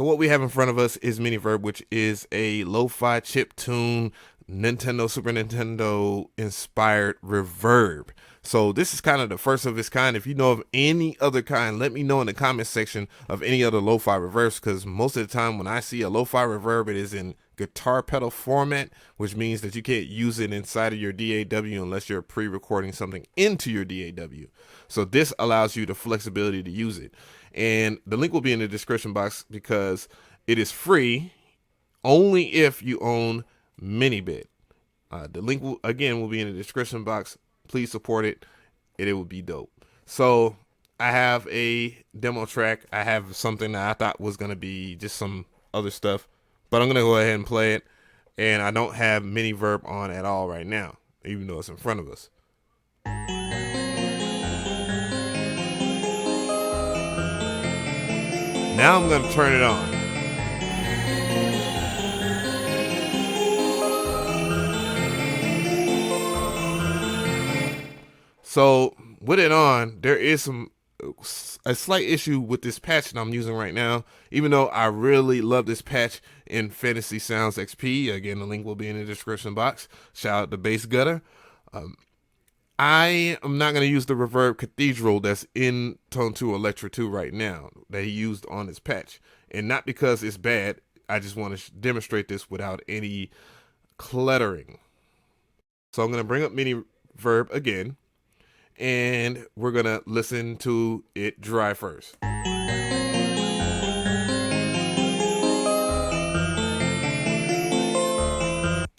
So what we have in front of us is Miniverb, which is a lo-fi chiptune Nintendo, Super Nintendo inspired reverb. So this is kind of the first of its kind. If you know of any other kind, let me know in the comment section of any other lo-fi reverbs, because most of the time when I see a lo-fi reverb, it is in guitar pedal format, which means that you can't use it inside of your DAW unless you're pre-recording something into your DAW. So this allows you the flexibility to use it. And the link will be in the description box because it is free only if you own Minibit. The link will be in the description box. Please support it. It will be dope. So I have a demo track. I have something that I thought was going to be just some other stuff, but I'm going to go ahead and play it. And I don't have Miniverb on at all right now, even though it's in front of us. Now I'm going to turn it on. So with it on, there is a slight issue with this patch that I'm using right now, even though I really love this patch in Fantasy Sounds XP. Again, the link will be in the description box. Shout out to Bass Gutta. I am not going to use the Reverb Cathedral that's in Tone 2 Electra 2 right now that he used on this patch. And not because it's bad, I just want to demonstrate this without any cluttering. So I'm going to bring up Miniverb again, and we're going to listen to it dry first.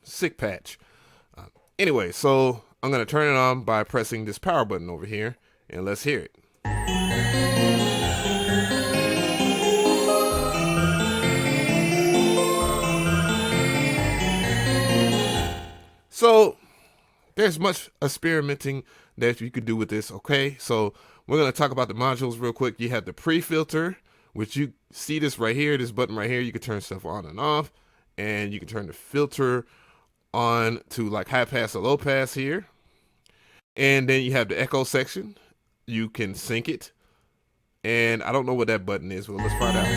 Sick patch. Anyway, so I'm going to turn it on by pressing this power button over here, and let's hear it. So there's much experimenting that you could do with this. Okay, so we're going to talk about the modules real quick. You have the pre-filter, which you see this right here, this button right here. You can turn stuff on and off, and you can turn the filter on to like high pass or low pass here. And then you have the echo section. You can sync it, and I don't know what that button is, but let's find out.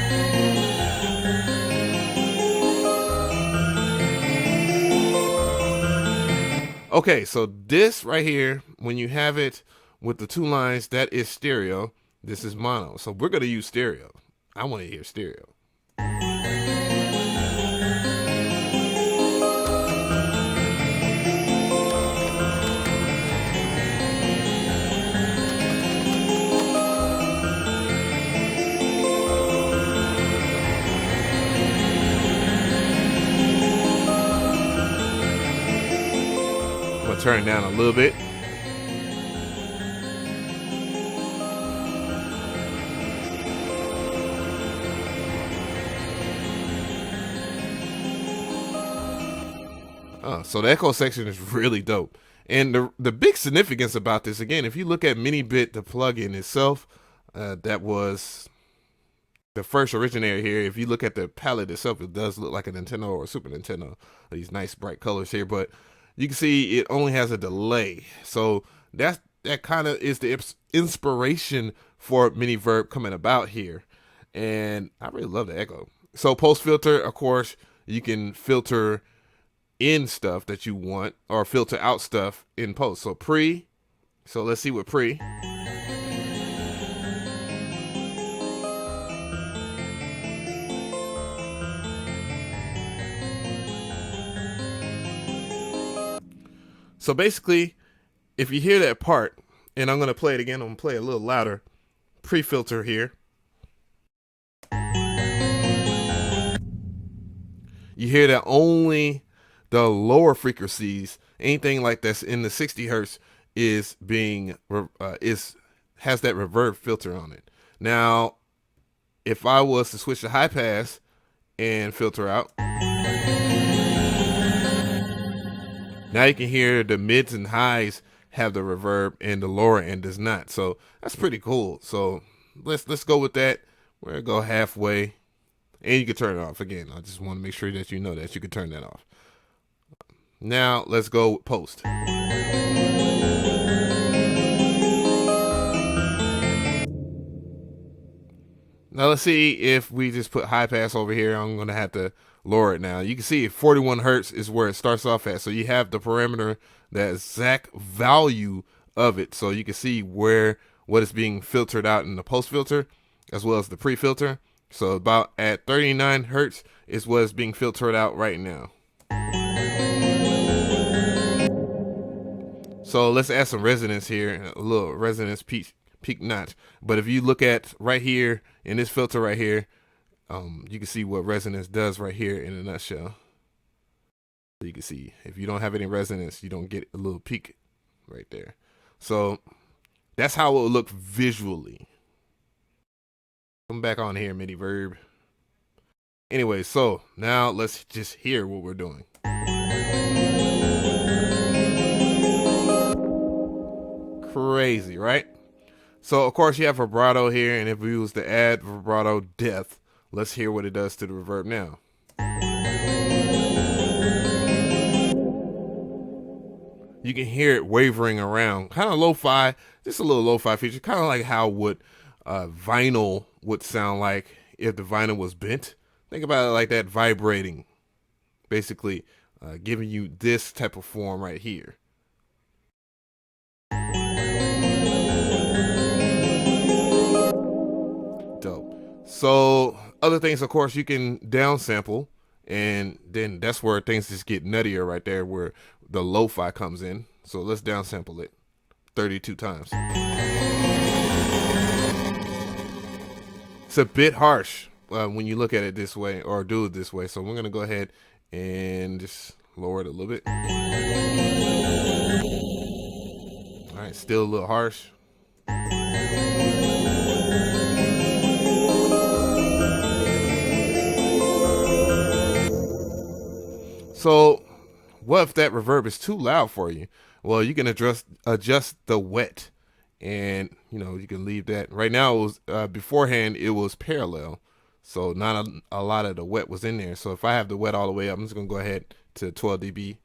Okay, so this right here, when you have it with the two lines, that is stereo. This is mono. So we're going to use stereo. I want to hear stereo. Turn it down a little bit. So the echo section is really dope. And the big significance about this, again, if you look at Minibit, the plugin itself, that was the first originator here. If you look at the palette itself, it does look like a Nintendo or a Super Nintendo. These nice bright colors here, but you can see it only has a delay. So that kind of is the inspiration for Miniverb coming about here. And I really love the echo. So post filter, of course, you can filter in stuff that you want or filter out stuff in post. So pre, so let's see what pre. So basically, if you hear that part, and I'm going to play it again, I'm going to play it a little louder, pre-filter here. You hear that only the lower frequencies, anything like that's in the 60 hertz is being, has that reverb filter on it. Now, if I was to switch to high pass and filter out, now you can hear the mids and highs have the reverb and the lower end does not. So that's pretty cool. So let's go with that. We're gonna go halfway, and you can turn it off again. I just want to make sure that you know that you can turn that off. Now let's go with post. Now let's see if we just put high pass over here. I'm going to have to lower it now. You can see 41 hertz is where it starts off at. So you have the parameter, the exact value of it. So you can see what is being filtered out in the post filter as well as the pre-filter. So about at 39 hertz is what is being filtered out right now. So let's add some resonance here, a little resonance peak notch. But if you look at right here in this filter right here, you can see what resonance does right here in a nutshell. So you can see if you don't have any resonance, you don't get a little peak right there. So that's how it will look visually. Come back on here, Miniverb. Anyway, so now let's just hear what we're doing. Crazy, right? So of course you have vibrato here, and if we use the add vibrato depth, let's hear what it does to the reverb now. You can hear it wavering around, kind of lo-fi, just a little lo-fi feature, kind of like how vinyl would sound like if the vinyl was bent. Think about it like that, vibrating, basically giving you this type of form right here. Dope. So other things, of course, you can downsample, and then that's where things just get nuttier right there, where the lo-fi comes in. So let's downsample it 32 times. It's a bit harsh when you look at it this way or do it this way. So we're going to go ahead and just lower it a little bit. All right, still a little harsh. So what if that reverb is too loud for you? Well, you can adjust the wet, and you can leave that. Right now, it was beforehand it was parallel, so not a lot of the wet was in there. So if I have the wet all the way up, I'm just gonna go ahead to 12 dB.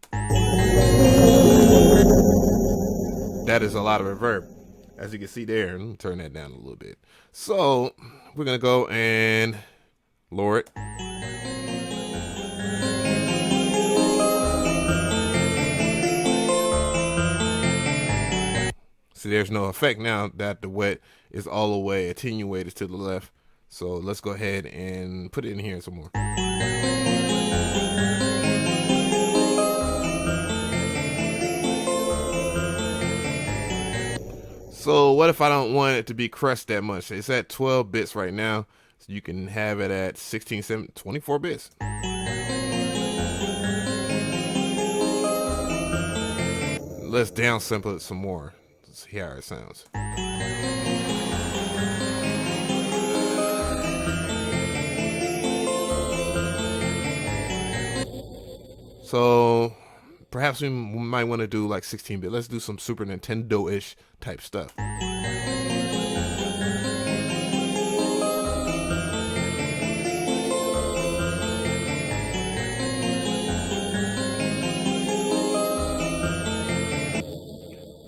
That is a lot of reverb, as you can see there. Let me turn that down a little bit. So we're gonna go and lower it. See, there's no effect now that the wet is all the way attenuated to the left. So let's go ahead and put it in here some more. So what if I don't want it to be crushed that much? It's at 12 bits right now, so you can have it at 16, 7, 24 bits. Let's downsample it some more. Let's see how it sounds. So perhaps we might want to do like 16-bit. Let's do some Super Nintendo-ish type stuff.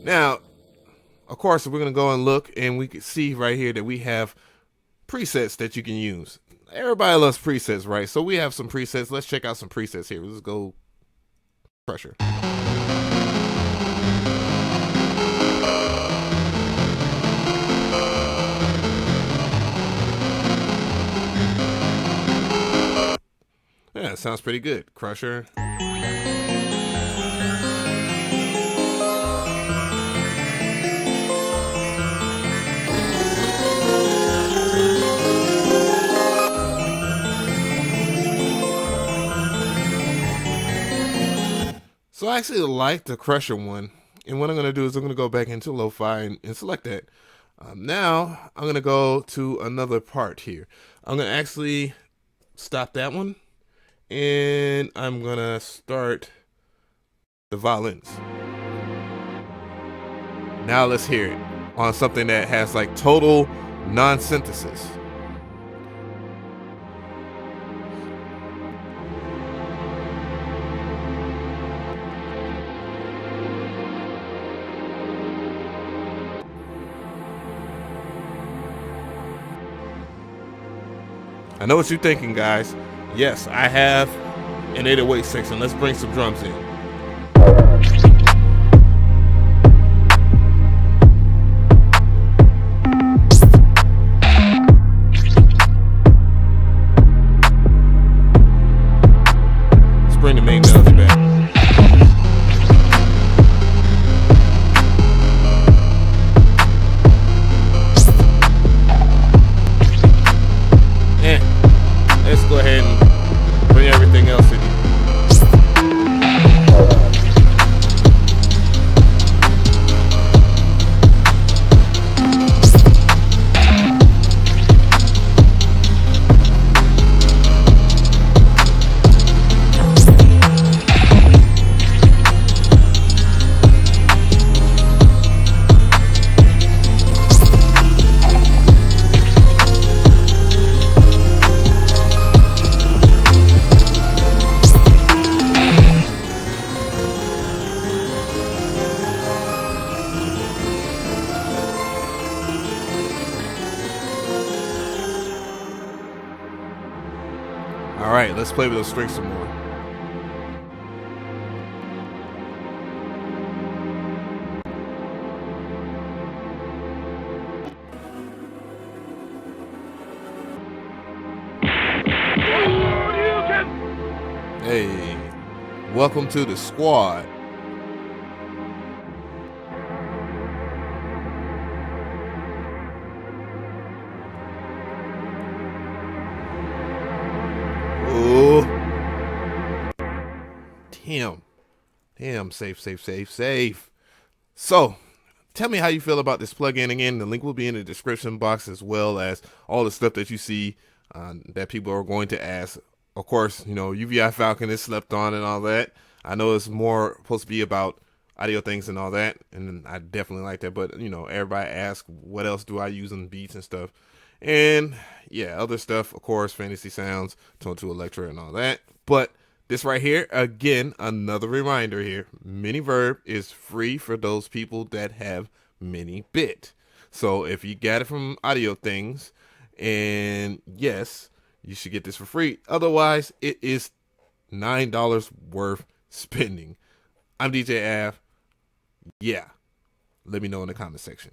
Now, of course, we're going to go and look, and we can see right here that we have presets that you can use. Everybody loves presets, right? So we have some presets. Let's check out some presets here. Let's go pressure. Yeah, it sounds pretty good. Crusher. So I actually like the Crusher one, and what I'm going to do is I'm going to go back into Lo-Fi and select that. Now I'm going to go to another part here. I'm going to actually stop that one, and I'm going to start the violins. Now let's hear it on something that has like total non-synthesis. I know what you're thinking, guys. Yes, I have an 808 section. Let's bring some drums in. Let's bring the main melody back. Let's go ahead and bring everything else in here. All right, let's play with those strings some more. Hey, welcome to the squad. Oh, damn, safe. So, tell me how you feel about this plugin. Again, the link will be in the description box, as well as all the stuff that you see that people are going to ask. Of course, you know, UVI Falcon is slept on and all that. I know it's more supposed to be about audio things and all that, and I definitely like that. But, you know, everybody asks, what else do I use on beats and stuff? And, yeah, other stuff, of course, fantasy sounds, tone to Electra and all that. But this right here, again, another reminder here, Miniverb is free for those people that have Minibit. So if you got it from Audio Things, and yes, you should get this for free. Otherwise, it is $9 worth spending. I'm DJ Av. Yeah. Let me know in the comment section.